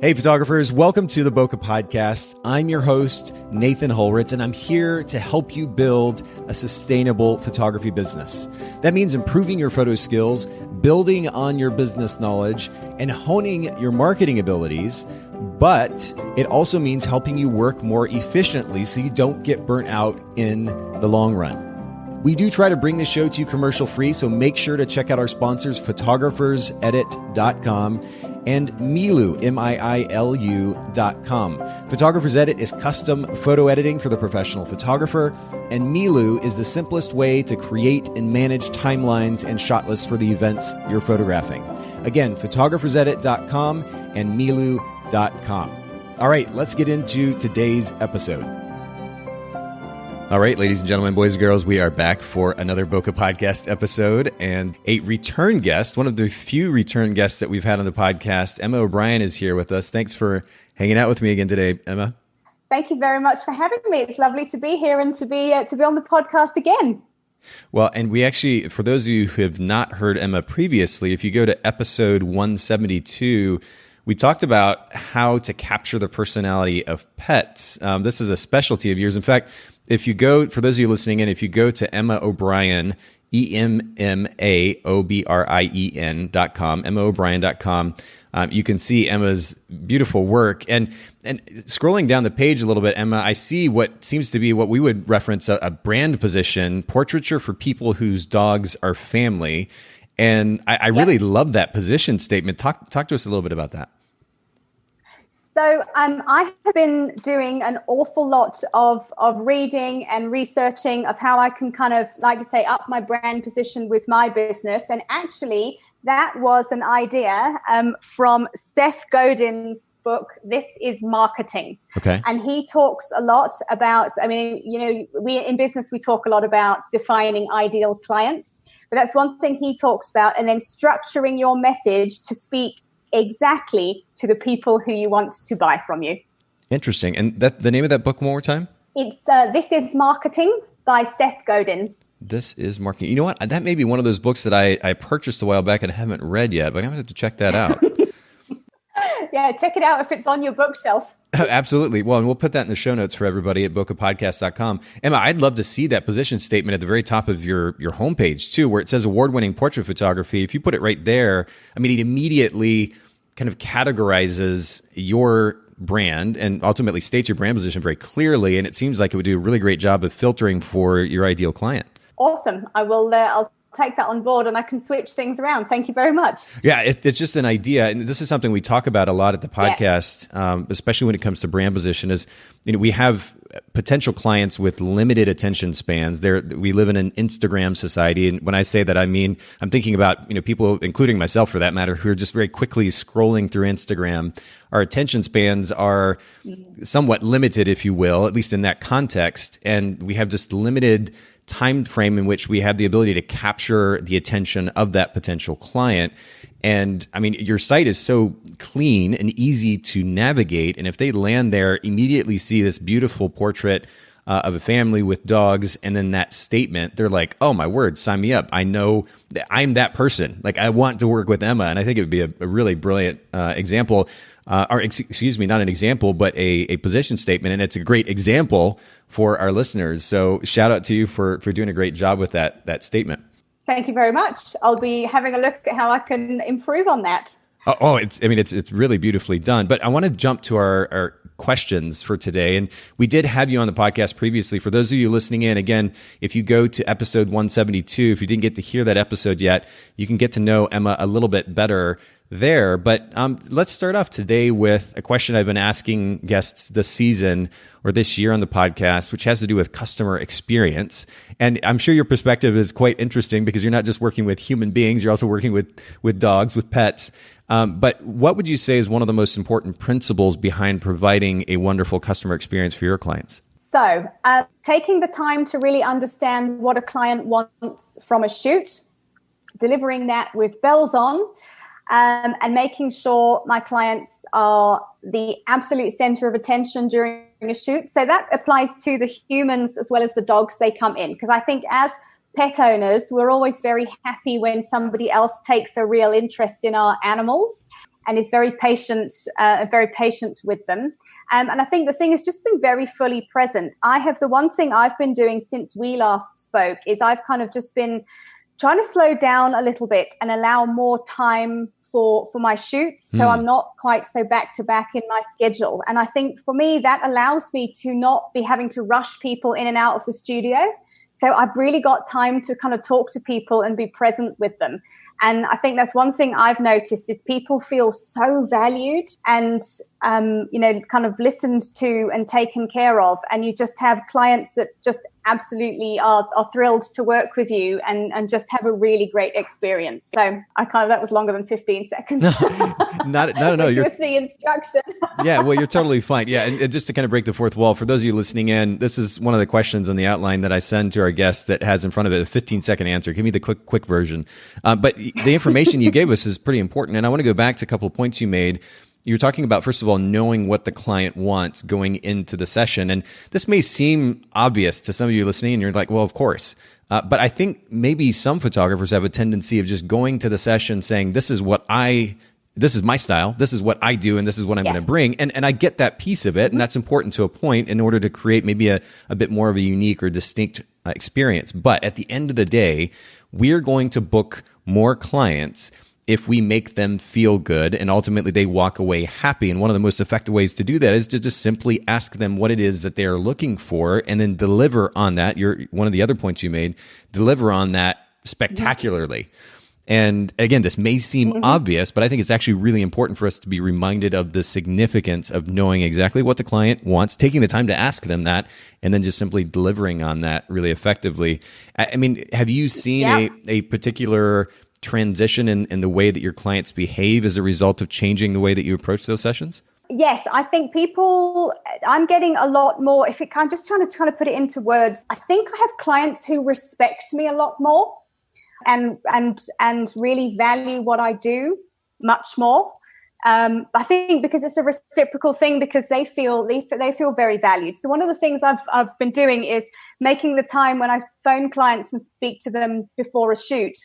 Hey photographers, welcome to the Bokeh Podcast. I'm your host, Nathan Holritz, and I'm here to help you build a sustainable photography business. That means improving your photo skills, building on your business knowledge, and honing your marketing abilities. But it also means helping you work more efficiently so you don't get burnt out in the long run. We do try to bring the show to you commercial free, so make sure to check out our sponsors, photographersedit.com and Miilu, Miilu.com. Photographer's Edit is custom photo editing for the professional photographer, and Miilu is the simplest way to create and manage timelines and shot lists for the events you're photographing. Again, photographersedit.com and Miilu.com. All right, let's get into today's episode. All right, ladies and gentlemen, boys and girls, we are back for another Bokeh Podcast episode, and a return guest, one of the few return guests that we've had on the podcast. Emma O'Brien is here with us. Thanks for hanging out with me again today, Emma. Thank you very much for having me. It's lovely to be here and to be on the podcast again. Well, and we actually, for those of you who have not heard Emma previously, if you go to episode 172, we talked about how to capture the personality of pets. This is a specialty of yours. In fact, if you go, for those of you listening in, if you go to Emma O'Brien, EMMAOBRIEN.com, EmmaO'Brien.com, you can see Emma's beautiful work. And scrolling down the page a little bit, Emma, I see what seems to be what we would reference a brand position, Portraiture for people whose dogs are family. And I really love that position statement. Talk to us a little bit about that. So I have been doing an awful lot of reading and researching of how I can kind of, like you say, up my brand position with my business. And actually, that was an idea from Seth Godin's book, This is Marketing. Okay. And he talks a lot about, we in business, we talk a lot about defining ideal clients. But that's one thing he talks about. And then structuring your message to speak exactly to the people who you want to buy from you. Interesting. And the name of that book one more time? It's This is Marketing by Seth Godin. This is Marketing. You know what? That may be one of those books that I purchased a while back and haven't read yet, but I'm going to have to check that out. Yeah, check it out if it's on your bookshelf. Absolutely. Well, and we'll put that in the show notes for everybody at bokehpodcast.com. Emma, I'd love to see that position statement at the very top of your homepage too, where it says award-winning portrait photography. If you put it right there, I mean, it immediately kind of categorizes your brand and ultimately states your brand position very clearly. And it seems like it would do a really great job of filtering for your ideal client. Awesome. I'll take that on board and I can switch things around. Thank you very much. Yeah, it's just an idea. And this is something we talk about a lot at the podcast, especially when it comes to brand position is, we have potential clients with limited attention spans. We live in an Instagram society. And when I say that, I mean, I'm thinking about, people, including myself for that matter, who are just very quickly scrolling through Instagram. Our attention spans are somewhat limited, if you will, at least in that context. And we have just limited time frame in which we have the ability to capture the attention of that potential client. And I mean, your site is so clean and easy to navigate. And if they land there, immediately see this beautiful portrait of a family with dogs, and then that statement, they're like, oh my word, sign me up. I know that I'm that person. Like, I want to work with Emma. And I think it would be a really brilliant example. Excuse me, not an example, but a position statement. And it's a great example for our listeners. So shout out to you for doing a great job with that statement. Thank you very much. I'll be having a look at how I can improve on that. It's really beautifully done. But I want to jump to our questions for today. And we did have you on the podcast previously. For those of you listening in, again, if you go to episode 172, if you didn't get to hear that episode yet, you can get to know Emma a little bit better there. But let's start off today with a question I've been asking guests this season or this year on the podcast, which has to do with customer experience. And I'm sure your perspective is quite interesting because you're not just working with human beings, you're also working with dogs, with pets. But what would you say is one of the most important principles behind providing a wonderful customer experience for your clients? So taking the time to really understand what a client wants from a shoot, delivering that with bells on, and making sure my clients are the absolute center of attention during a shoot. So that applies to the humans as well as the dogs they come in. Because I think as pet owners, we're always very happy when somebody else takes a real interest in our animals. and is very patient with them. And I think the thing is just being very fully present. The one thing I've been doing since we last spoke is I've kind of just been trying to slow down a little bit and allow more time for my shoots. So I'm not quite so back to back in my schedule. And I think for me, that allows me to not be having to rush people in and out of the studio. So I've really got time to kind of talk to people and be present with them. And I think that's one thing I've noticed is people feel so valued and, kind of listened to and taken care of. And you just have clients that just absolutely are thrilled to work with you and just have a really great experience. So that was longer than 15 seconds. No. You're just the instruction. Yeah, well, you're totally fine. Yeah, and just to kind of break the fourth wall, for those of you listening in, this is one of the questions on the outline that I send to our guests that has in front of it a 15-second answer. Give me the quick version. But the information you gave us is pretty important. And I want to go back to a couple of points you made. You're talking about, first of all, knowing what the client wants going into the session. And this may seem obvious to some of you listening, and you're like, well, of course. But I think maybe some photographers have a tendency of just going to the session saying, this is my style, this is what I do, and this is what I'm going to bring. And I get that piece of it, and that's important to a point in order to create maybe a bit more of a unique or distinct experience. But at the end of the day, we're going to book more clients if we make them feel good and ultimately they walk away happy. And one of the most effective ways to do that is to just simply ask them what it is that they are looking for and then deliver on that. One of the other points you made, deliver on that spectacularly. And again, this may seem obvious, but I think it's actually really important for us to be reminded of the significance of knowing exactly what the client wants, taking the time to ask them that, and then just simply delivering on that really effectively. I mean, have you seen a particular transition in the way that your clients behave as a result of changing the way that you approach those sessions? Yes, I think I'm getting a lot more, I'm just trying to put it into words. I think I have clients who respect me a lot more and really value what I do much more. I think because it's a reciprocal thing, because they feel very valued. So one of the things I've been doing is making the time when I phone clients and speak to them before a shoot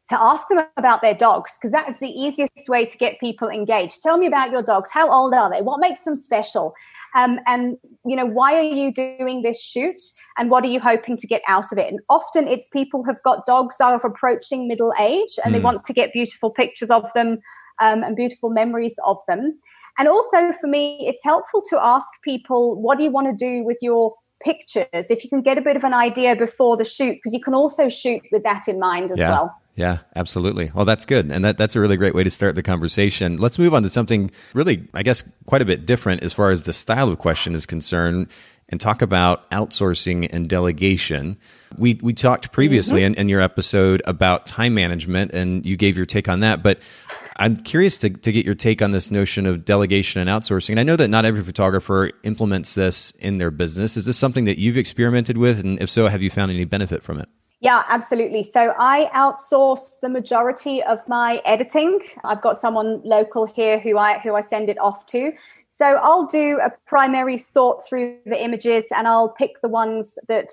to ask them about their dogs, because that is the easiest way to get people engaged. Tell me about your dogs. How old are they? What makes them special? And why are you doing this shoot? And what are you hoping to get out of it? And often it's people who've got dogs that are approaching middle age and they want to get beautiful pictures of them and beautiful memories of them. And also for me, it's helpful to ask people, what do you want to do with your pictures? If you can get a bit of an idea before the shoot, because you can also shoot with that in mind as well. Yeah, absolutely. Well, that's good. And that's a really great way to start the conversation. Let's move on to something really, I guess, quite a bit different as far as the style of question is concerned and talk about outsourcing and delegation. We talked previously in your episode about time management, and you gave your take on that. But I'm curious to get your take on this notion of delegation and outsourcing. And I know that not every photographer implements this in their business. Is this something that you've experimented with? And if so, have you found any benefit from it? Yeah, absolutely. So I outsource the majority of my editing. I've got someone local here who I send it off to. So I'll do a primary sort through the images and I'll pick the ones that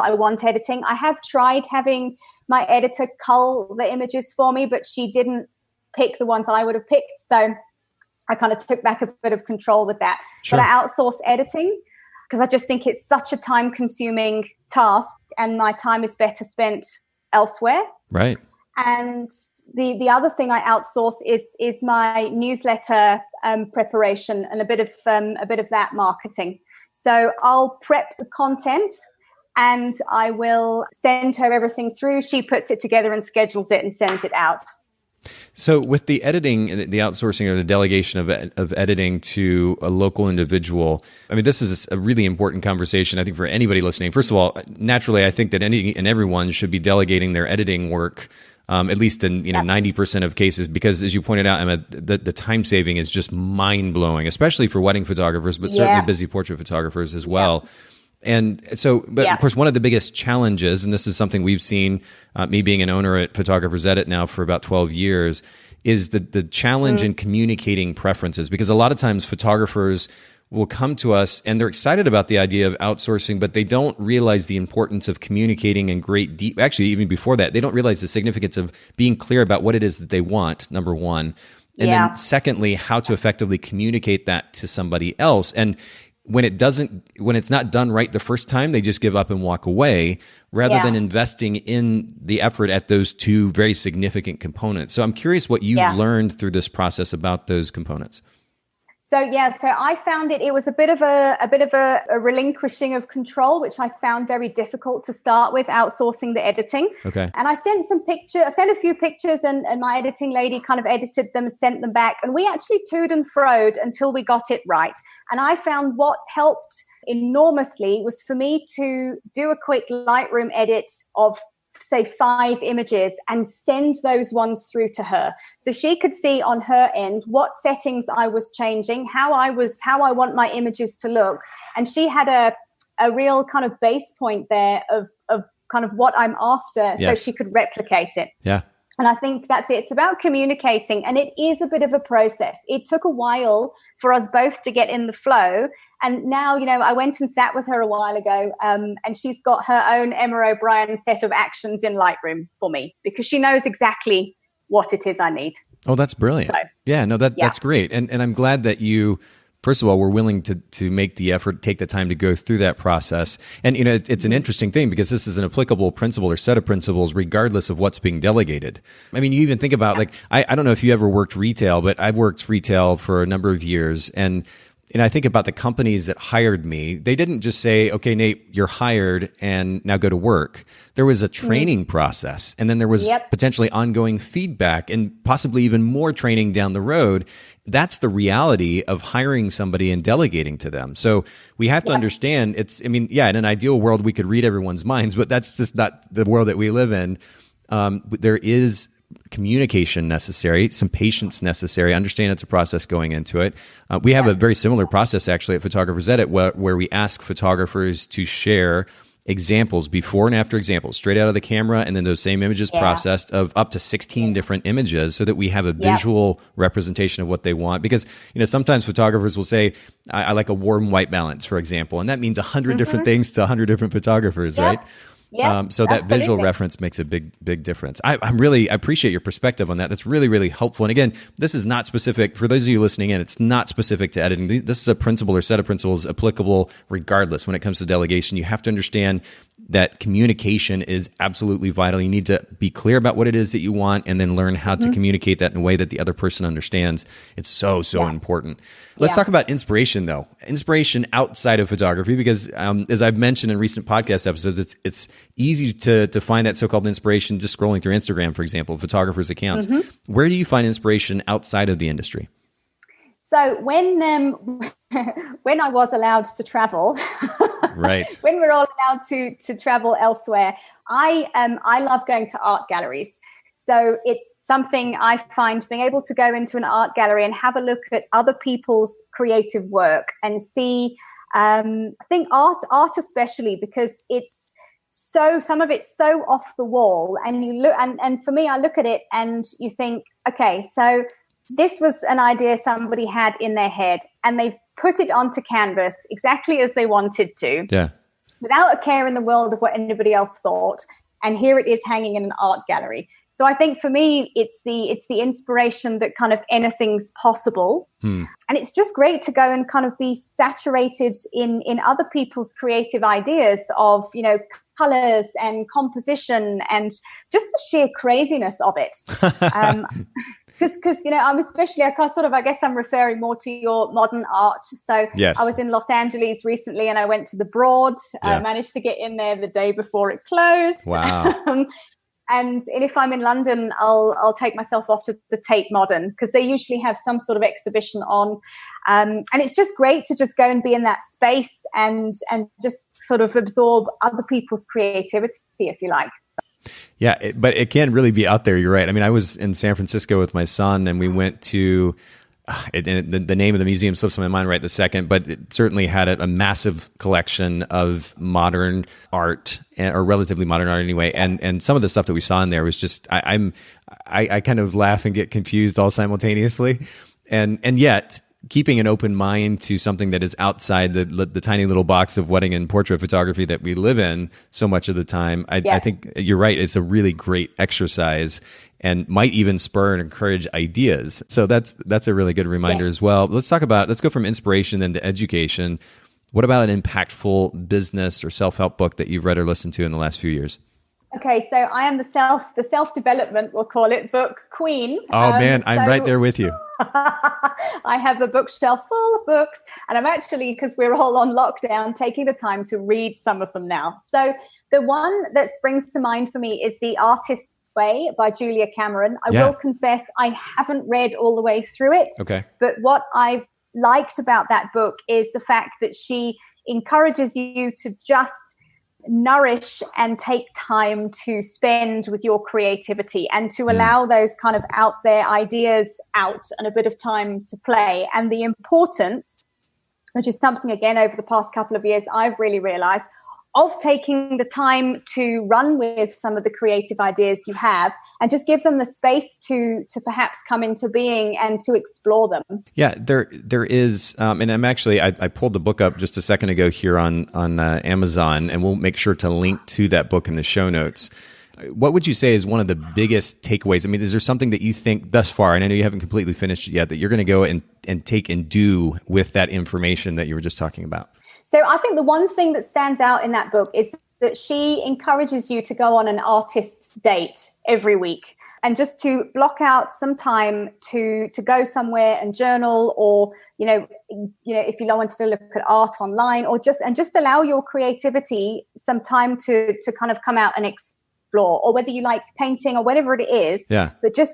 I want editing. I have tried having my editor cull the images for me, but she didn't pick the ones I would have picked. So I kind of took back a bit of control with that. Sure. But I outsource editing because I just think it's such a time-consuming task and my time is better spent elsewhere. Right. And the other thing I outsource is my newsletter preparation and a bit of that marketing. So I'll prep the content and I will send her everything through. She puts it together and schedules it and sends it out. So with the editing, the outsourcing or the delegation of editing to a local individual, I mean, this is a really important conversation, I think, for anybody listening. First of all, naturally, I think that any and everyone should be delegating their editing work, at least in 90% of cases, because as you pointed out, Emma, the time saving is just mind blowing, especially for wedding photographers, but certainly busy portrait photographers as well. Yeah. And so, but of course, one of the biggest challenges, and this is something we've seen, me being an owner at Photographers Edit now for about 12 years, is the challenge in communicating preferences. Because a lot of times photographers will come to us and they're excited about the idea of outsourcing, but they don't realize the importance of communicating in actually, even before that, they don't realize the significance of being clear about what it is that they want, number one. And then secondly, how to effectively communicate that to somebody else. And when it's not done right the first time, they just give up and walk away rather than investing in the effort at those two very significant components. So I'm curious what you've learned through this process about those components. So I found it was a bit of a relinquishing of control, which I found very difficult to start with, outsourcing the editing. Okay. And I sent a few pictures, and my editing lady kind of edited them, sent them back, and we actually toed and froed until we got it right. And I found what helped enormously was for me to do a quick Lightroom edit of, say, 5 images and send those ones through to her, so she could see on her end what settings I was changing, how I want my images to look, and she had a real kind of base point there of kind of what I'm after, so she could replicate it. Yeah. And I think that's it. It's about communicating, and it is a bit of a process. It took a while for us both to get in the flow. And now, I went and sat with her a while ago, and she's got her own Emma O'Brien set of actions in Lightroom for me, because she knows exactly what it is I need. Oh, that's brilliant. So, that's great. And I'm glad that you, first of all, were willing to make the effort, take the time to go through that process. And, it's an interesting thing because this is an applicable principle or set of principles regardless of what's being delegated. I mean, you even think about I don't know if you ever worked retail, but I've worked retail for a number of years. And I think about the companies that hired me. They didn't just say, okay, Nate, you're hired and now go to work. There was a training process, and then there was potentially ongoing feedback and possibly even more training down the road. That's the reality of hiring somebody and delegating to them. So we have to understand in an ideal world, we could read everyone's minds, but that's just not the world that we live in. There is communication necessary, some patience necessary. Understand it's a process going into it. We have a very similar process actually at Photographers Edit where we ask photographers to share examples, before and after examples, straight out of the camera, and then those same images processed of up to 16 different images so that we have a visual representation of what they want. Because, sometimes photographers will say, I like a warm white balance, for example, and that means 100 different things to 100 different photographers, right? Yeah, so that visual reference makes a big difference. I appreciate your perspective on that. That's really, really helpful. And again, this is not specific for those of you listening in. It's not specific to editing. This is a principle or set of principles applicable regardless when it comes to delegation. You have to understand that communication is absolutely vital. You need to be clear about what it is that you want, and then learn how to communicate that in a way that the other person understands. It's so important. Let's talk about inspiration, though. Inspiration outside of photography, because as I've mentioned in recent podcast episodes, it's easy to find that so-called inspiration just scrolling through Instagram, for example, photographers' accounts. Where do you find inspiration outside of the industry? So when I was allowed to travel, right? When we're all allowed to travel elsewhere, I love going to art galleries. So it's something I find, being able to go into an art gallery and have a look at other people's creative work and see. I think art especially, because it's some of it's so off the wall, and you look and for me, I look at it and you think, okay, so this was an idea somebody had in their head, and they've put it onto canvas exactly as they wanted to, without a care in the world of what anybody else thought. And here it is hanging in an art gallery. So I think for me, it's the inspiration that kind of anything's possible. And it's just great to go and kind of be saturated in other people's creative ideas of, colors and composition and just the sheer craziness of it. Because I guess I'm referring more to your modern art. So I was in Los Angeles recently, and I went to the Broad. I managed to get in there the day before it closed. Wow. And if I'm in London, I'll take myself off to the Tate Modern, because they usually have some sort of exhibition on. And it's just great to just go and be in that space and just sort of absorb other people's creativity, if you like. Yeah, but it can really be out there. You're right. I mean, I was in San Francisco with my son, and we went to the name of the museum slips my mind right this second, but it certainly had a massive collection of modern art, or relatively modern art anyway. And some of the stuff that we saw in there was just, I kind of laugh and get confused all simultaneously. And yet keeping an open mind to something that is outside the tiny little box of wedding and portrait photography that we live in so much of the time. I think you're right. It's a really great exercise and might even spur and encourage ideas. So that's a really good reminder as well. Let's go from inspiration then to education. What about an impactful business or self-help book that you've read or listened to in the last few years? Okay, so I am the self-development, we'll call it, book queen. Oh man, I'm right there with you. I have a bookshelf full of books, and I'm actually, because we're all on lockdown, taking the time to read some of them now. So the one that springs to mind for me is The Artist's Way by Julia Cameron. I will confess I haven't read all the way through it. Okay. But what I've liked about that book is the fact that she encourages you to just nourish and take time to spend with your creativity and to allow those kind of out there ideas out and a bit of time to play. And the importance, which is something again over the past couple of years I've really realized, of taking the time to run with some of the creative ideas you have and just give them the space to perhaps come into being and to explore them. Yeah, there is, and I pulled the book up just a second ago here on Amazon, and we'll make sure to link to that book in the show notes. What would you say is one of the biggest takeaways? I mean, is there something that you think thus far, and I know you haven't completely finished it yet, that you're going to go and take and do with that information that you were just talking about? So I think the one thing that stands out in that book is that she encourages you to go on an artist's date every week and just to block out some time to go somewhere and journal, or, if you wanted to look at art online, or just allow your creativity some time to kind of come out and explore, or whether you like painting or whatever it is, but just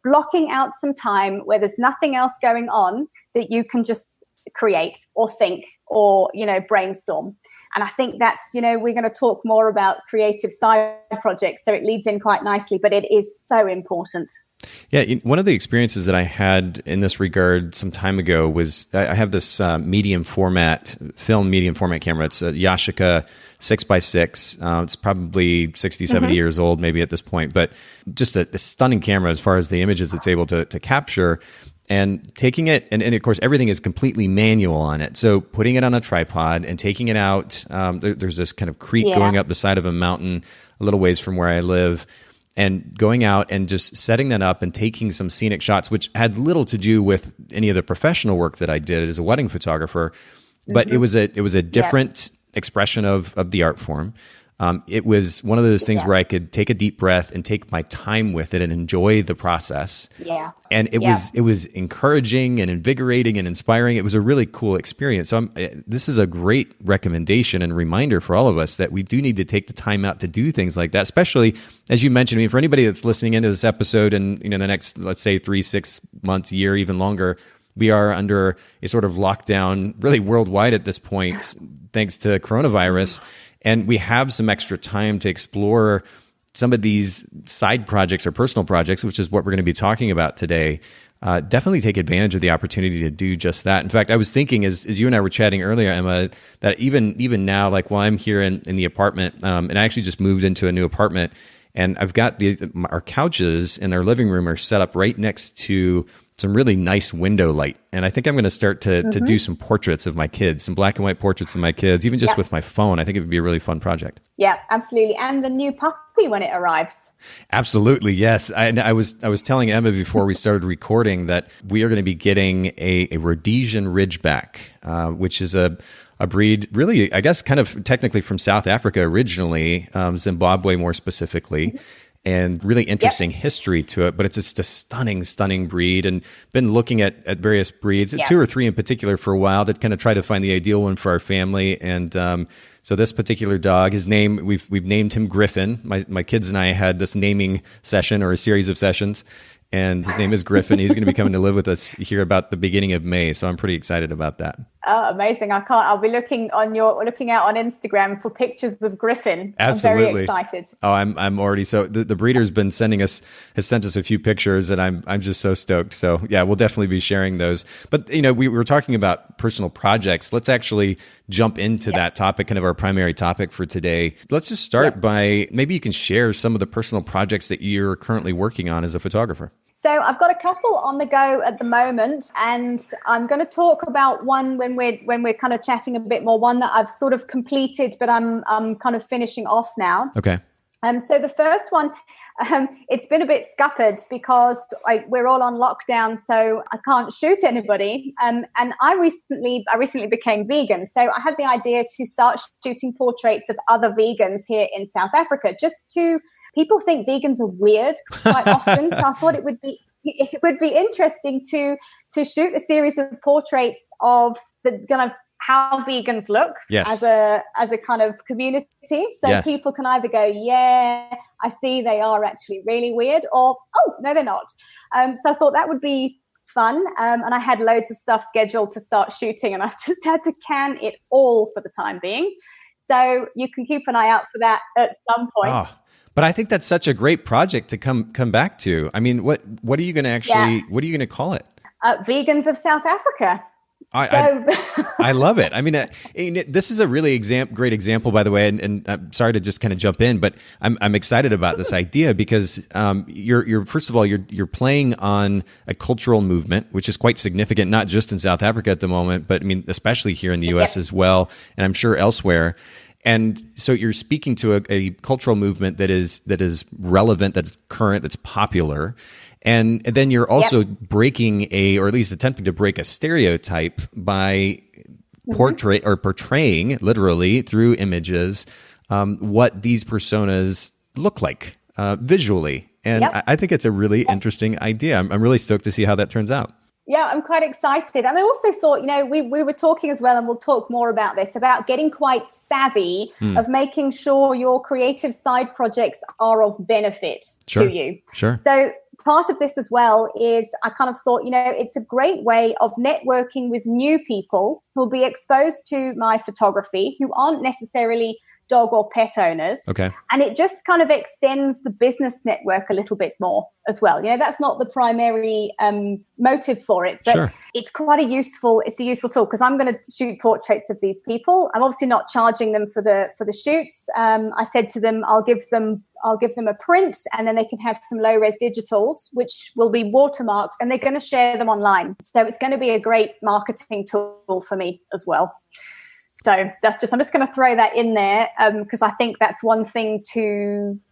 blocking out some time where there's nothing else going on that you can just create or think or brainstorm. And I think that's we're going to talk more about creative side projects, so it leads in quite nicely, but it is so important. Yeah, one of the experiences that I had in this regard some time ago was I have this film medium format camera. It's a Yashica 6x6. It's probably 60, 70 years old maybe at this point, but just a stunning camera as far as the images it's able to capture. And taking it, and of course, everything is completely manual on it. So putting it on a tripod and taking it out, there's this kind of creek going up the side of a mountain a little ways from where I live, and going out and just setting that up and taking some scenic shots, which had little to do with any of the professional work that I did as a wedding photographer. But it was a different expression of the art form. It was one of those things where I could take a deep breath and take my time with it and enjoy the process. Yeah. And it was encouraging and invigorating and inspiring. It was a really cool experience. So this is a great recommendation and reminder for all of us that we do need to take the time out to do things like that, especially as you mentioned. I mean, for anybody that's listening into this episode and the next, let's say 3-6 months, year, even longer, we are under a sort of lockdown really worldwide at this point, thanks to coronavirus. And we have some extra time to explore some of these side projects or personal projects, which is what we're going to be talking about today. Definitely take advantage of the opportunity to do just that. In fact, I was thinking as you and I were chatting earlier, Emma, that even now, like while I'm here in the apartment, and I actually just moved into a new apartment, and I've got our couches in our living room are set up right next to some really nice window light. And I think I'm going to start to do some portraits of my kids, some black and white portraits of my kids, even just with my phone. I think it would be a really fun project. Yeah, absolutely. And the new puppy when it arrives. Absolutely, yes. I was telling Emma before we started recording that we are going to be getting a Rhodesian Ridgeback, which is a breed really, I guess, kind of technically from South Africa originally, Zimbabwe more specifically. And really interesting history to it, but it's just a stunning breed, and been looking at various breeds, 2 or 3 in particular for a while, to kind of try to find the ideal one for our family. And so this particular dog, his name, we've named him Griffin. My kids and I had this naming session, or a series of sessions, and his name is Griffin. He's going to be coming to live with us here about the beginning of May, so I'm pretty excited about that. Oh, amazing! I'll be looking out on Instagram for pictures of Griffin. Absolutely. I'm very excited. Oh, I'm already so. The breeder's been has sent us a few pictures, and I'm just so stoked. So yeah, we'll definitely be sharing those. But we were talking about personal projects. Let's actually jump into that topic, kind of our primary topic for today. Let's just start by maybe you can share some of the personal projects that you're currently working on as a photographer. So I've got a couple on the go at the moment, and I'm going to talk about one when we're kind of chatting a bit more. One that I've sort of completed, but I'm kind of finishing off now. Okay. So the first one, it's been a bit scuppered because we're all on lockdown, so I can't shoot anybody. And I recently became vegan, so I had the idea to start shooting portraits of other vegans here in South Africa. People think vegans are weird quite often, so I thought it would be interesting to shoot a series of portraits of the kind of how vegans look as a kind of community. So people can either go, yeah, I see they are actually really weird, or, oh, no, they're not. So I thought that would be fun. And I had loads of stuff scheduled to start shooting, and I've just had to can it all for the time being. So you can keep an eye out for that at some point. Oh, but I think that's such a great project to come back to. I mean, what are you going to actually, what are you going to call it? Vegans of South Africa. I love it. I mean, this is a really great example, by the way. And I'm sorry to just kind of jump in, but I'm excited about this idea because you're first of all you're playing on a cultural movement, which is quite significant, not just in South Africa at the moment, but I mean, especially here in the U.S. as well, and I'm sure elsewhere. And so you're speaking to a cultural movement that is relevant, that's current, that's popular. And then you're also breaking or at least attempting to break a stereotype by portraying literally through images what these personas look like visually. And I think it's a really interesting idea. I'm really stoked to see how that turns out. Yeah, I'm quite excited. And I also thought, we were talking as well, and we'll talk more about this, about getting quite savvy of making sure your creative side projects are of benefit to you. Sure. So part of this as well is I kind of thought, it's a great way of networking with new people who'll be exposed to my photography, who aren't necessarily dog or pet owners. Okay. And it just kind of extends the business network a little bit more as well. That's not the primary motive for it, but it's quite a useful tool, because I'm going to shoot portraits of these people. I'm obviously not charging them for the shoots. I said to them, I'll give them a print, and then they can have some low-res digitals, which will be watermarked, and they're going to share them online. So it's going to be a great marketing tool for me as well. So I'm just going to throw that in there because I think that's one thing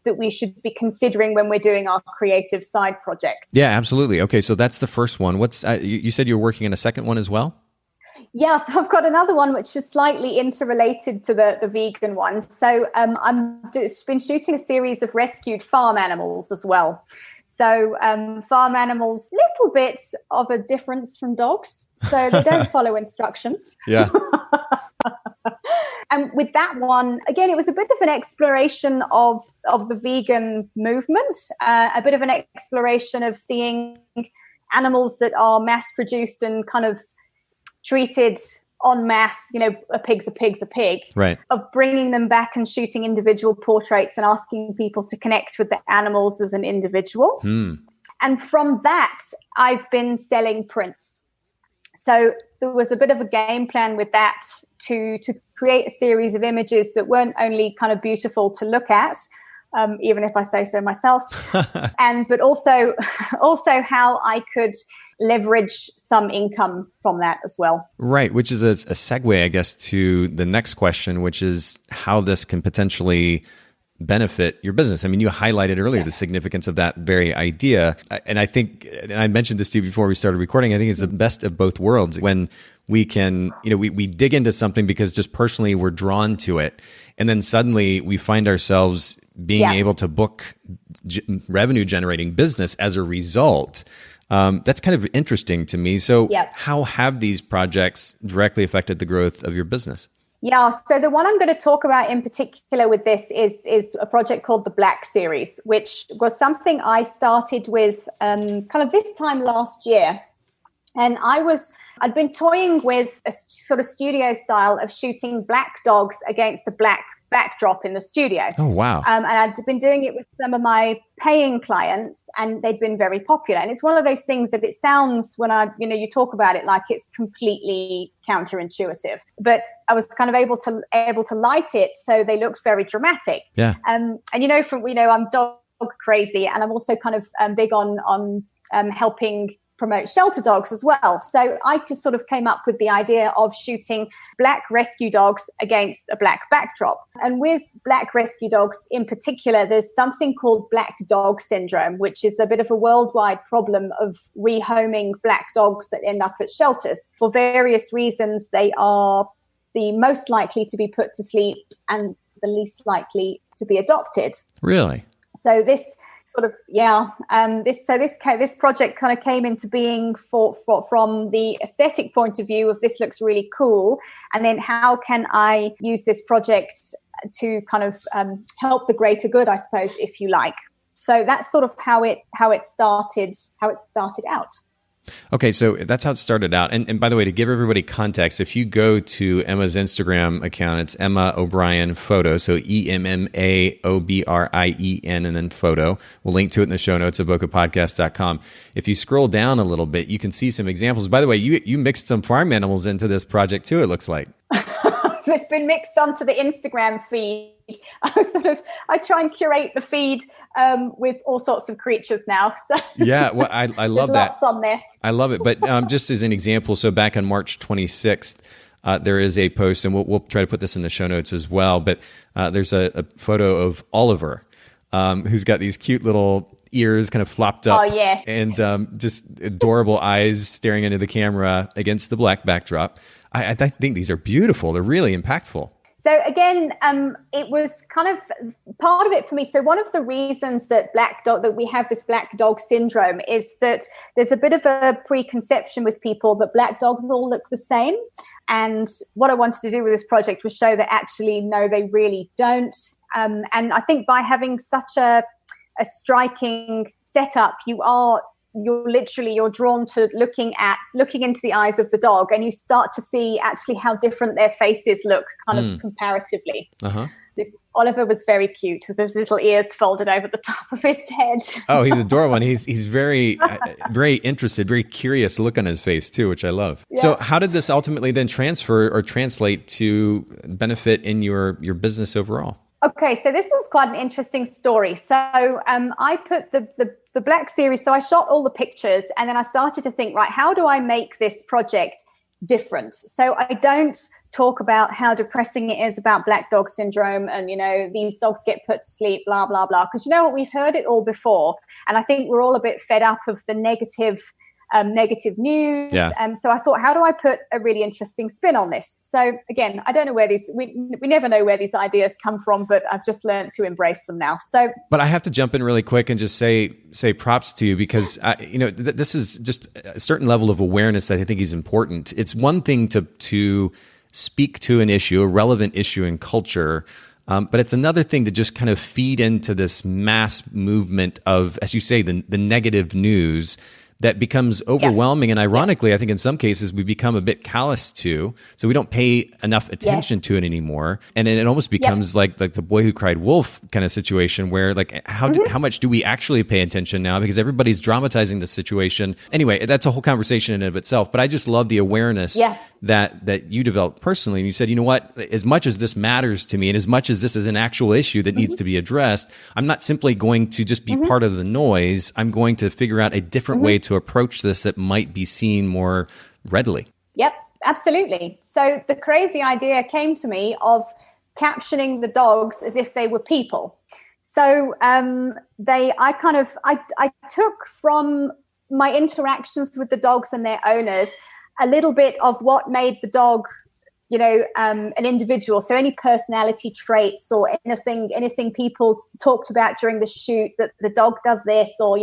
that we should be considering when we're doing our creative side projects. Yeah, absolutely. Okay, so that's the first one. What's you said you're working on a second one as well? Yeah, so I've got another one which is slightly interrelated to the vegan one. So I've been shooting a series of rescued farm animals as well. So farm animals, little bit of a difference from dogs. So they don't follow instructions. Yeah. And with that one, again, it was a bit of an exploration of the vegan movement, a bit of an exploration of seeing animals that are mass-produced and kind of treated en masse, a pig's a pig's a pig, right? Of bringing them back and shooting individual portraits and asking people to connect with the animals as an individual. And from that, I've been selling prints. So there was a bit of a game plan with that to create a series of images that weren't only kind of beautiful to look at, even if I say so myself, but also how I could leverage some income from that as well. Right, which is a segue, I guess, to the next question, which is how this can potentially benefit your business. I mean, you highlighted earlier the significance of that very idea. And I think, and I mentioned this to you before we started recording, I think it's the best of both worlds when we can, we dig into something because just personally we're drawn to it. And then suddenly we find ourselves being able to book revenue generating business as a result. That's kind of interesting to me. So how have these projects directly affected the growth of your business? Yeah, so the one I'm going to talk about in particular with this is a project called the Black Series, which was something I started with kind of this time last year. And I'd been toying with a sort of studio style of shooting black dogs against a black backdrop in the studio. Oh, wow. And I'd been doing it with some of my paying clients, and they'd been very popular. And it's one of those things that it sounds, when you talk about it, like it's completely counterintuitive. But I was kind of able to light it so they looked very dramatic. Yeah. And I'm dog crazy, and I'm also kind of big on helping promote shelter dogs as well. So I just sort of came up with the idea of shooting black rescue dogs against a black backdrop. And with black rescue dogs in particular, there's something called black dog syndrome, which is a bit of a worldwide problem of rehoming black dogs that end up at shelters. For various reasons, they are the most likely to be put to sleep and the least likely to be adopted. Really? So this sort of, this project kind of came into being from the aesthetic point of view of this looks really cool, and then how can I use this project to kind of help the greater good, I suppose, if you like. So that's sort of how it started out. Okay, so that's how it started out. And by the way, to give everybody context, if you go to Emma's Instagram account, it's Emma O'Brien Photo, so EMMAOBRIEN and then photo. We'll link to it in the show notes at bokehpodcast.com. If you scroll down a little bit, you can see some examples. By the way, you mixed some farm animals into this project too, it looks like. It's been mixed onto the Instagram feed. I try and curate the feed with all sorts of creatures now. So yeah, well, I love that. Lots on there. I love it. But just as an example, so back on March 26th, there is a post, and we'll try to put this in the show notes as well. But there's a photo of Oliver, who's got these cute little ears kind of flopped up. Oh, yes. And just adorable eyes staring into the camera against the black backdrop. I think these are beautiful. They're really impactful. So again, it was kind of part of it for me. So one of the reasons that we have this black dog syndrome is that there's a bit of a preconception with people that black dogs all look the same. And what I wanted to do with this project was show that actually, no, they really don't. And I think by having such a striking setup, you're drawn to looking into the eyes of the dog, and you start to see actually how different their faces look kind of comparatively. This Oliver was very cute with his little ears folded over the top of his head. Oh, he's adorable. And he's very, very interested, very curious look on his face too, which I love. Yeah. So how did this ultimately then transfer or translate to benefit in your business overall? Okay, so this was quite an interesting story. So I put the Black series, so I shot all the pictures, and then I started to think, right, how do I make this project different? So I don't talk about how depressing it is about black dog syndrome and, these dogs get put to sleep, blah, blah, blah. Because you know what, we've heard it all before. And I think we're all a bit fed up of the negative news. Yeah. So I thought, how do I put a really interesting spin on this? So again, I don't know where we never know where these ideas come from, but I've just learned to embrace them now. So, but I have to jump in really quick and just say props to you, because this is just a certain level of awareness that I think is important. It's one thing to speak to an issue, a relevant issue in culture. But it's another thing to just kind of feed into this mass movement of, as you say, the negative news that becomes overwhelming. And ironically, I think in some cases we become a bit callous to, so we don't pay enough attention to it anymore. And it almost becomes like the boy who cried wolf kind of situation where how much do we actually pay attention now? Because everybody's dramatizing the situation. Anyway, that's a whole conversation in and of itself. But I just love the awareness that you developed personally. And you said, you know what, as much as this matters to me and as much as this is an actual issue that needs to be addressed, I'm not simply going to just be part of the noise. I'm going to figure out a different way to approach this that might be seen more readily. Yep, absolutely. So the crazy idea came to me of captioning the dogs as if they were people. So I took from my interactions with the dogs and their owners a little bit of what made the dog, an individual. So any personality traits or anything people talked about during the shoot, that the dog does this, or,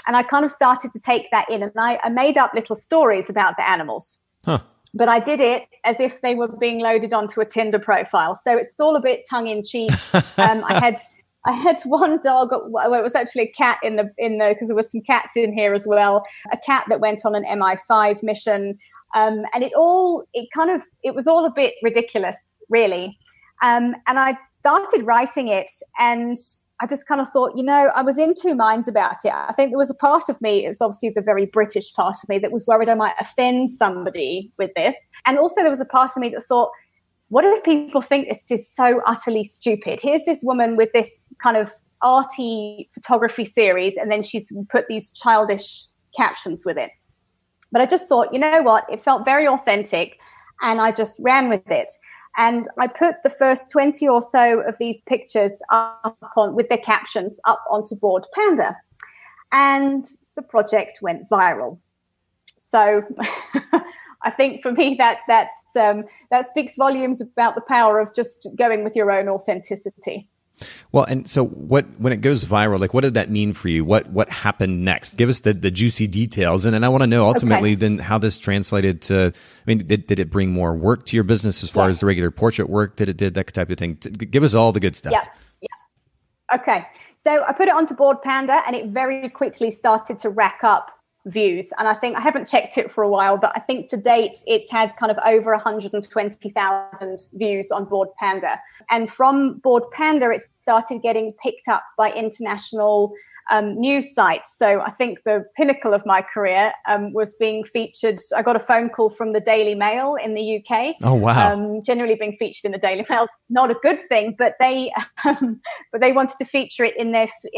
and I kind of started to take that in, and I made up little stories about the animals. But I did it as if they were being loaded onto a Tinder profile. So it's all a bit tongue in cheek. I had one dog, well, it was actually a cat in the because there were some cats in here as well, a cat that went on an MI5 mission. And it was all a bit ridiculous, really. And I started writing it, and I just kind of thought, I was in two minds about it. I think there was a part of me, it was obviously the very British part of me, that was worried I might offend somebody with this. And also there was a part of me that thought, what if people think this is so utterly stupid? Here's this woman with this kind of arty photography series, and then she's put these childish captions with it. But I just thought, you know what, it felt very authentic, and I just ran with it. And I put the first 20 or so of these pictures up with their captions up onto Bored Panda. And the project went viral. So I think for me that speaks volumes about the power of just going with your own authenticity. Well, and so when it goes viral, like what did that mean for you? What happened next? Give us the juicy details. And then I want to know ultimately then how this translated to, I mean, did it bring more work to your business as far as the regular portrait work that it did, that type of thing? Give us all the good stuff. Yeah. Okay. So I put it onto Bored Panda, and it very quickly started to rack up views. And I think I haven't checked it for a while, but I think to date it's had kind of over 120,000 views on Bored Panda. And from Bored Panda, it started getting picked up by international news sites. So I think the pinnacle of my career was being featured. I got a phone call from the Daily Mail in the UK. Oh, wow. Generally being featured in the Daily Mail is not a good thing, but they wanted to feature it in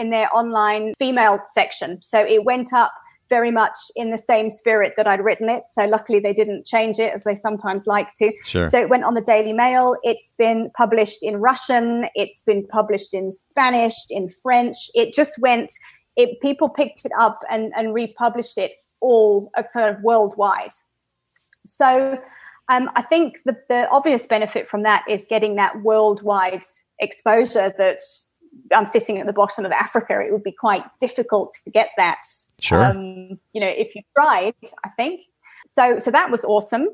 their online female section. So it went up very much in the same spirit that I'd written it. So luckily they didn't change it, as they sometimes like to. Sure. So it went on the Daily Mail. It's been published in Russian. It's been published in Spanish, in French. It just went, people picked it up and republished it all sort of worldwide. So I think the obvious benefit from that is getting that worldwide exposure that I'm sitting at the bottom of Africa. It would be quite difficult to get that. Sure. If you tried, I think. So that was awesome.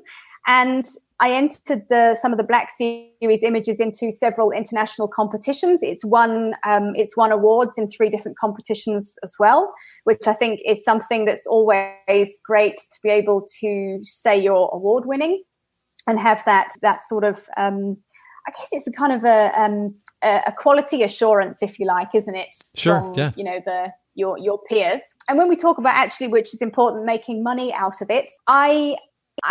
And I entered some of the Black Series images into several international competitions. It's won awards in 3 different competitions as well, which I think is something that's always great to be able to say you're award winning and have that sort of, I guess it's a kind of a quality assurance, if you like, isn't it? Sure. From, yeah. Your peers. And when we talk about actually, which is important, making money out of it, I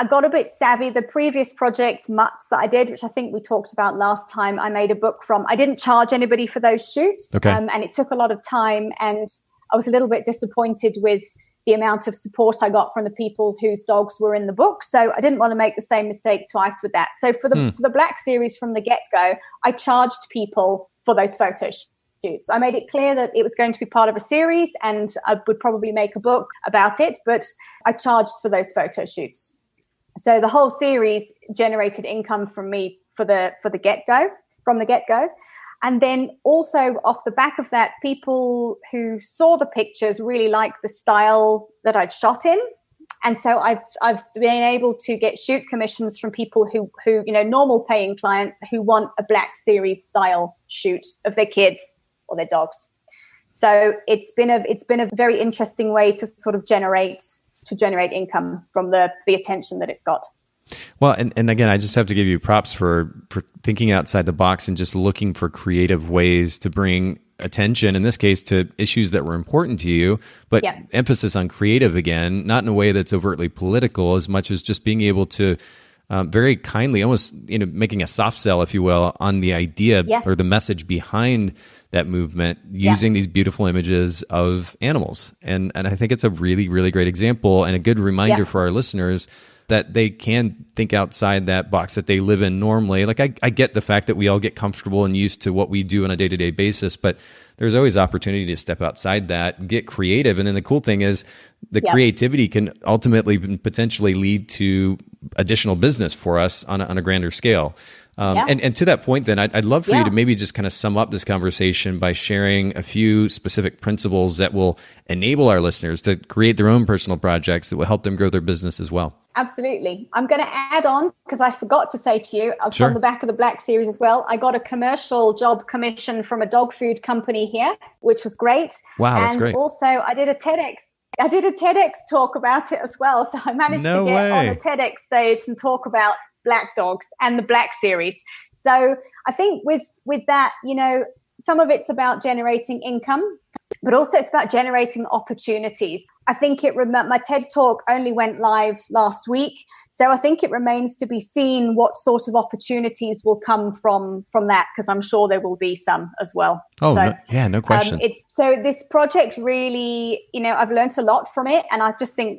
got a bit savvy. The previous project, Mutts, that I did, which I think we talked about last time, I made a book from. I didn't charge anybody for those shoots. Okay. And it took a lot of time, and I was a little bit disappointed with the amount of support I got from the people whose dogs were in the book. So I didn't want to make the same mistake twice with that. So for the Black Series from the get-go, I charged people for those photo shoots. I made it clear that it was going to be part of a series, and I would probably make a book about it, but I charged for those photo shoots. So the whole series generated income from me from the get-go. And then also off the back of that, people who saw the pictures really liked the style that I'd shot in. And so I've been able to get shoot commissions from people who normal paying clients who want a Black Series style shoot of their kids or their dogs. So it's been a very interesting way to sort of generate income from the attention that it's got. Well, and again, I just have to give you props for thinking outside the box and just looking for creative ways to bring attention, in this case, to issues that were important to you, but emphasis on creative again, not in a way that's overtly political as much as just being able to very kindly, almost making a soft sell, if you will, on the idea or the message behind that movement using these beautiful images of animals. And I think it's a really, really great example and a good reminder for our listeners that they can think outside that box that they live in normally. Like I get the fact that we all get comfortable and used to what we do on a day-to-day basis, but there's always opportunity to step outside that, get creative. And then the cool thing is the creativity can ultimately potentially lead to additional business for us on a grander scale. And to that point, then I'd love for you to maybe just kind of sum up this conversation by sharing a few specific principles that will enable our listeners to create their own personal projects that will help them grow their business as well. Absolutely. I'm going to add on, because I forgot to say to you, on the back of the Black Series as well, I got a commercial job commission from a dog food company here, which was great. Wow, that's great. And also I did a TEDx talk about it as well. So I managed to get on a TEDx stage and talk about Black dogs and the Black Series. So I think with that, some of it's about generating income. but also it's about generating opportunities. I think my TED Talk only went live last week, so I think it remains to be seen what sort of opportunities will come from that, because I'm sure there will be some as well. Oh, so, no question. So this project really, I've learned a lot from it, and I just think,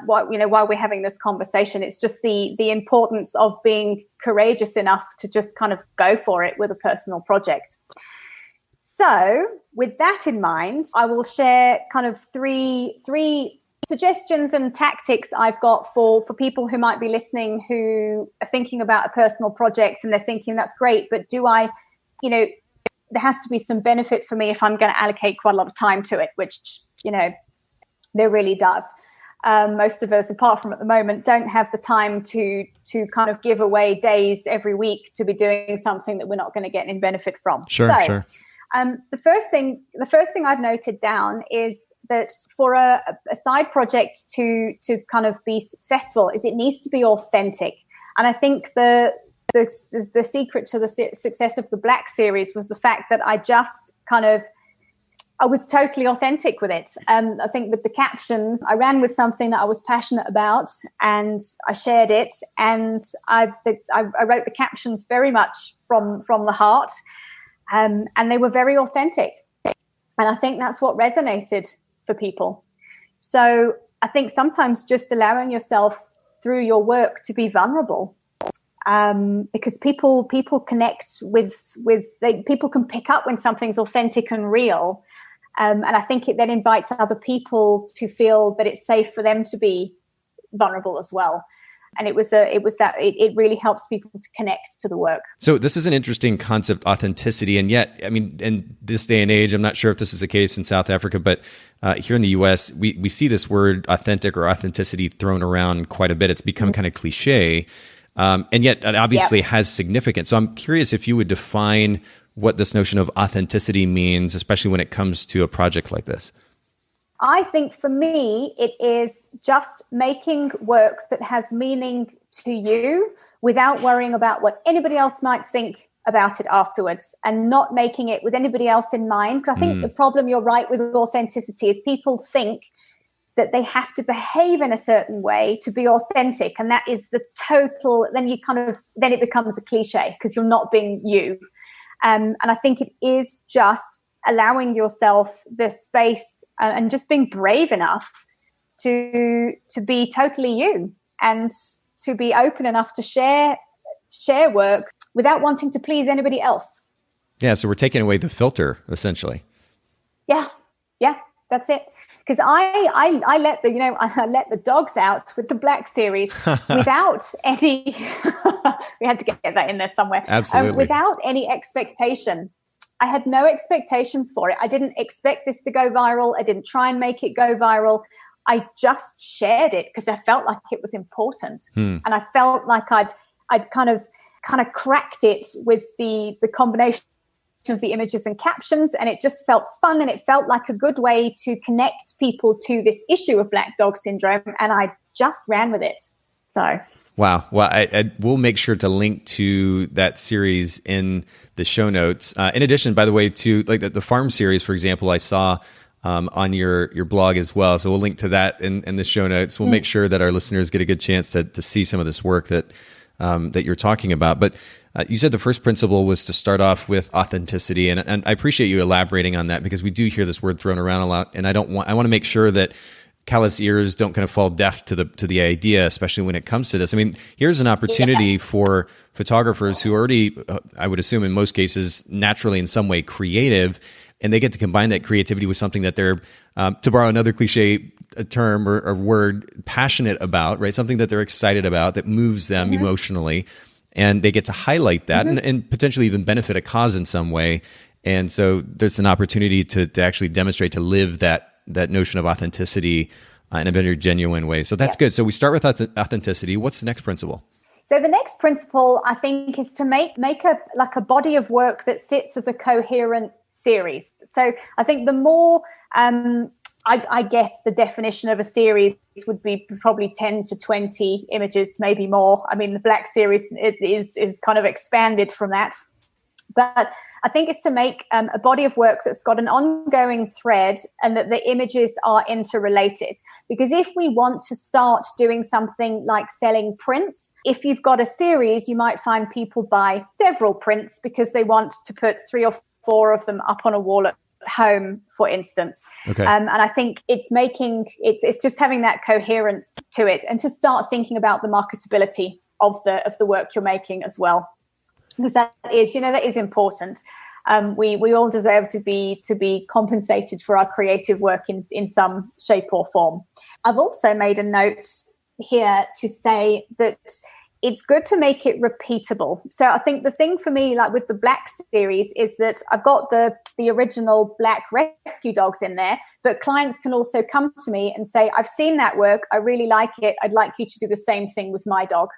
while we're having this conversation, it's just the importance of being courageous enough to just kind of go for it with a personal project. So with that in mind, I will share kind of three suggestions and tactics I've got for people who might be listening, who are thinking about a personal project and they're thinking, that's great, but there has to be some benefit for me if I'm going to allocate quite a lot of time to it, which, there really does. Most of us, apart from at the moment, don't have the time to kind of give away days every week to be doing something that we're not going to get any benefit from. Sure. The first thing I've noted down is that for a side project to kind of be successful is it needs to be authentic. And I think the secret to the success of the Black series was the fact that I was totally authentic with it. I think with the captions, I ran with something that I was passionate about and I shared it. And I wrote the captions very much from the heart. And they were very authentic. And I think that's what resonated for people. So I think sometimes just allowing yourself through your work to be vulnerable, because people connect people can pick up when something's authentic and real. And I think it then invites other people to feel that it's safe for them to be vulnerable as well. And it really helps people to connect to the work. So this is an interesting concept, authenticity. And yet, I mean, in this day and age, I'm not sure if this is the case in South Africa, but here in the US, we see this word authentic or authenticity thrown around quite a bit. It's become kind of cliche. And yet it obviously has significance. So I'm curious if you would define what this notion of authenticity means, especially when it comes to a project like this. I think for me, it is just making work that has meaning to you without worrying about what anybody else might think about it afterwards, and not making it with anybody else in mind. Because I think the problem, you're right, with authenticity is people think that they have to behave in a certain way to be authentic. And that is the total, then it becomes a cliche because you're not being you. And I think it is just allowing yourself the space and just being brave enough to be totally you, and to be open enough to share work without wanting to please anybody else. Yeah, so we're taking away the filter, essentially. Yeah, that's it. Because I let the dogs out with the Black series without any. We had to get that in there somewhere. Absolutely. Without any expectation. I had no expectations for it. I didn't expect this to go viral. I didn't try and make it go viral. I just shared it because I felt like it was important. And I felt like I'd kind of cracked it with the combination of the images and captions, and it just felt fun, and it felt like a good way to connect people to this issue of Black Dog Syndrome, and I just ran with it. So wow. Well, I will make sure to link to that series in the show notes. In addition, by the way, to like the farm series, for example, I saw on your blog as well. So we'll link to that in the show notes. We'll make sure that our listeners get a good chance to see some of this work that you're talking about. But you said the first principle was to start off with authenticity, and I appreciate you elaborating on that, because we do hear this word thrown around a lot, and I want to make sure that callous ears don't kind of fall deaf to the idea, especially when it comes to this. I mean, here's an opportunity for photographers who are already, I would assume in most cases, naturally in some way creative, and they get to combine that creativity with something that they're, to borrow another cliche term or word, passionate about, right? Something that they're excited about, that moves them emotionally, and they get to highlight that and potentially even benefit a cause in some way. And so there's an opportunity to actually demonstrate, to live that notion of authenticity in a very genuine way. So that's good. So we start with authenticity. What's the next principle? So the next principle, I think, is to make a body of work that sits as a coherent series. So I think the more, I guess the definition of a series would be probably 10 to 20 images, maybe more. I mean, the Black series is kind of expanded from that. But I think it's to make a body of work that's got an ongoing thread and that the images are interrelated. Because if we want to start doing something like selling prints, if you've got a series, you might find people buy several prints because they want to put 3 or 4 of them up on a wall at home, for instance. Okay. And I think it's just having that coherence to it, and to start thinking about the marketability of the work you're making as well, because that is important. We all deserve to be compensated for our creative work in some shape or form. I've also made a note here to say that it's good to make it repeatable. So I think the thing for me, like with the Black series, is that I've got the original Black rescue dogs in there, but clients can also come to me and say, I've seen that work, I really like it, I'd like you to do the same thing with my dog.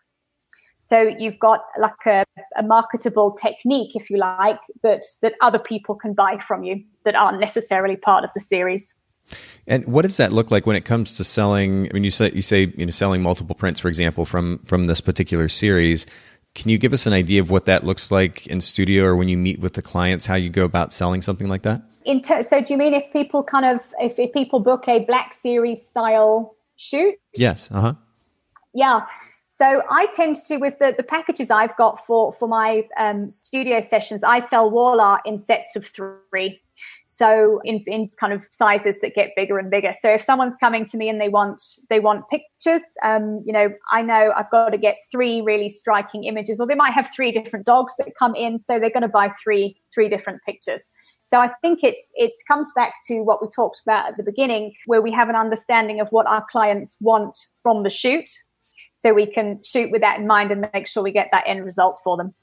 So you've got like a marketable technique, if you like, that other people can buy from you that aren't necessarily part of the series. And what does that look like when it comes to selling? I mean, you say selling multiple prints, for example, from this particular series. Can you give us an idea of what that looks like in studio, or when you meet with the clients, how you go about selling something like that? So do you mean if people if people book a Black series style shoot? Yes. Uh-huh. Yeah. So I tend to, with the packages I've got for my studio sessions, I sell wall art in sets of 3. So in kind of sizes that get bigger and bigger. So if someone's coming to me and they want pictures, I know I've got to get 3 really striking images, or they might have 3 different dogs that come in, so they're going to buy three different pictures. So I think it comes back to what we talked about at the beginning, where we have an understanding of what our clients want from the shoot, so we can shoot with that in mind and make sure we get that end result for them.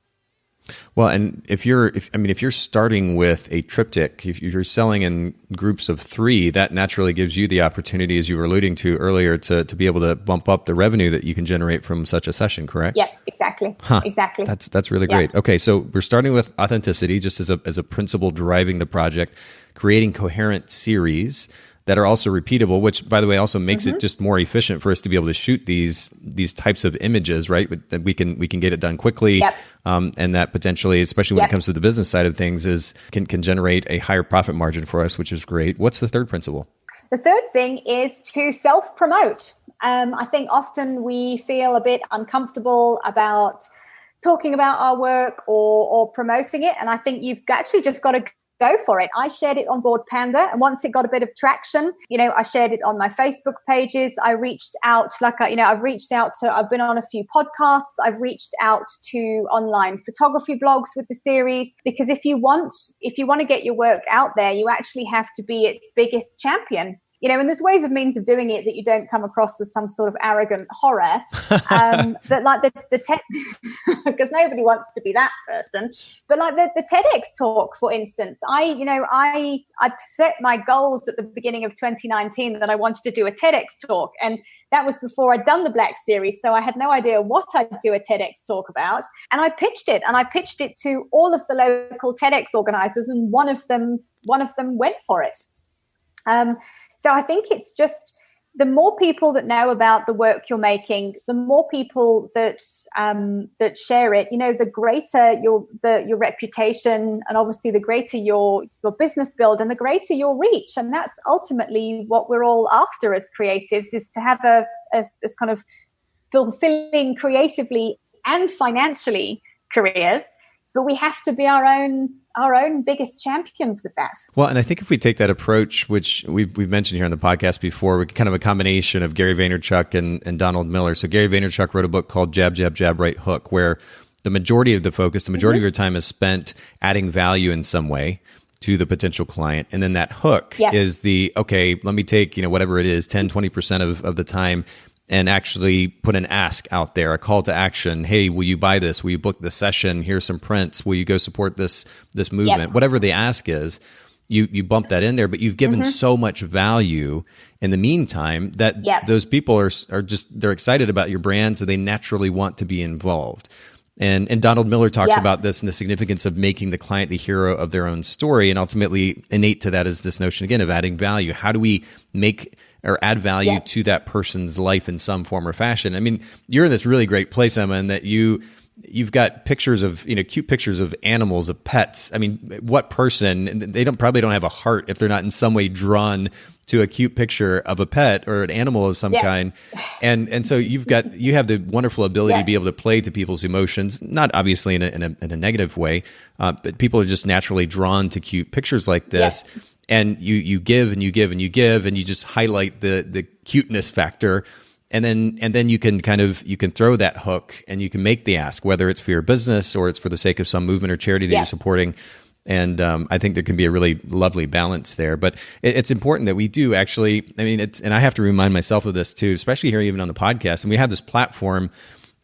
Well, and if you're starting with a triptych, if you're selling in groups of 3, that naturally gives you the opportunity, as you were alluding to earlier, to be able to bump up the revenue that you can generate from such a session, correct? Yeah, exactly. Exactly. That's really great. Yeah. Okay, so we're starting with authenticity, just as a principle driving the project, creating coherent series that are also repeatable, which, by the way, also makes it just more efficient for us to be able to shoot these types of images, right? That we can get it done quickly, and that potentially, especially when it comes to the business side of things, can generate a higher profit margin for us, which is great. What's the third principle? The third thing is to self-promote. I think often we feel a bit uncomfortable about talking about our work or promoting it, and I think you've actually just got to go for it. I shared it on Board Panda, and once it got a bit of traction, I shared it on my Facebook pages. I reached out, I've been on a few podcasts. I've reached out to online photography blogs with the series, because if you want to get your work out there, you actually have to be its biggest champion. And there's ways and means of doing it that you don't come across as some sort of arrogant horror. But like because nobody wants to be that person. But like the TEDx talk, for instance, I set my goals at the beginning of 2019 that I wanted to do a TEDx talk, and that was before I'd done the Black series, so I had no idea what I'd do a TEDx talk about. And I pitched it to all of the local TEDx organizers, and one of them went for it. So I think it's just the more people that know about the work you're making, the more people that share it, the greater your reputation, and obviously the greater your business build and the greater your reach. And that's ultimately what we're all after as creatives, is to have this kind of fulfilling creatively and financially careers. But we have to be our own biggest champions with that. Well, and I think if we take that approach, which we've mentioned here on the podcast before, we're kind of a combination of Gary Vaynerchuk and Donald Miller. So Gary Vaynerchuk wrote a book called Jab, Jab, Jab, Right Hook, where the majority of the focus, the majority of your time is spent adding value in some way to the potential client. And then that hook is let me take, whatever it is, 10, 20% of the time, and actually put an ask out there, a call to action. Hey, will you buy this? Will you book the session? Here's some prints. Will you go support this movement? Whatever the ask is, you bump that in there, but you've given so much value in the meantime that those people are just, they're excited about your brand, so they naturally want to be involved. And Donald Miller talks about this and the significance of making the client the hero of their own story. And ultimately, innate to that is this notion, again, of adding value. How do we make or add value to that person's life in some form or fashion? I mean, you're in this really great place, Emma, in that you you've got pictures of, cute pictures of animals, of pets. I mean, what person, they probably don't have a heart if they're not in some way drawn to a cute picture of a pet or an animal of some kind. And so you have the wonderful ability to be able to play to people's emotions, not obviously in a negative way, but people are just naturally drawn to cute pictures like this. And you give and you give and you give, and you just highlight the cuteness factor. And then you can throw that hook and you can make the ask, whether it's for your business or it's for the sake of some movement or charity that you're supporting. And I think there can be a really lovely balance there. But it's important that we do actually, and I have to remind myself of this too, especially here even on the podcast. And we have this platform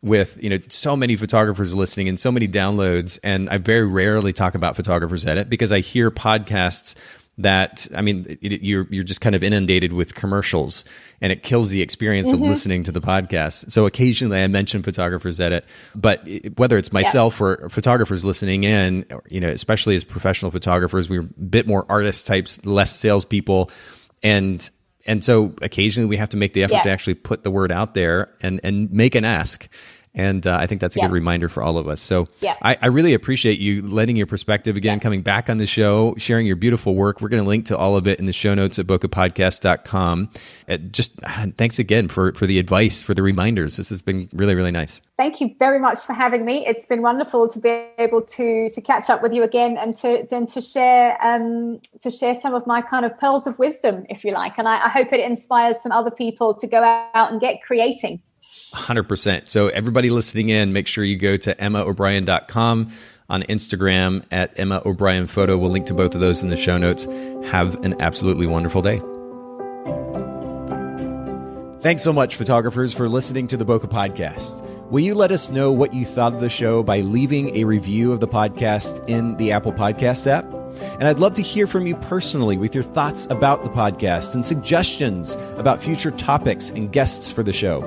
with so many photographers listening and so many downloads. And I very rarely talk about Photographers Edit because I hear podcasts that, you're just kind of inundated with commercials, and it kills the experience of listening to the podcast. So occasionally I mention Photographers Edit, but whether it's myself or photographers listening in, especially as professional photographers, we're a bit more artist types, less salespeople. And so occasionally we have to make the effort to actually put the word out there and make an ask. And I think that's a good reminder for all of us. So I really appreciate you lending your perspective again, coming back on the show, sharing your beautiful work. We're going to link to all of it in the show notes at bokehpodcast.com. Just thanks again for the advice, for the reminders. This has been really, really nice. Thank you very much for having me. It's been wonderful to be able to catch up with you again and to share some of my kind of pearls of wisdom, if you like. And I hope it inspires some other people to go out and get creating. 100%. So everybody listening in, make sure you go to emmaobrien.com, on Instagram at Emma O'Brien Photo. We'll link to both of those in the show notes. Have an absolutely wonderful day. Thanks so much, photographers, for listening to the Bokeh Podcast. Will you let us know what you thought of the show by leaving a review of the podcast in the Apple Podcast app? And I'd love to hear from you personally with your thoughts about the podcast and suggestions about future topics and guests for the show.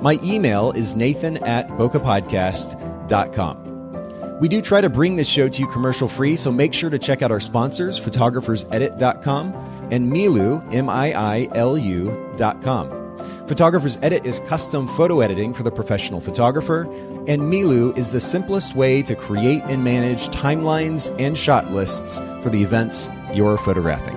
My email is nathan@bokehpodcast.com. We do try to bring this show to you commercial free, so make sure to check out our sponsors, photographersedit.com and Miilu, MIILU.com. Photographers Edit is custom photo editing for the professional photographer, and Miilu is the simplest way to create and manage timelines and shot lists for the events you're photographing.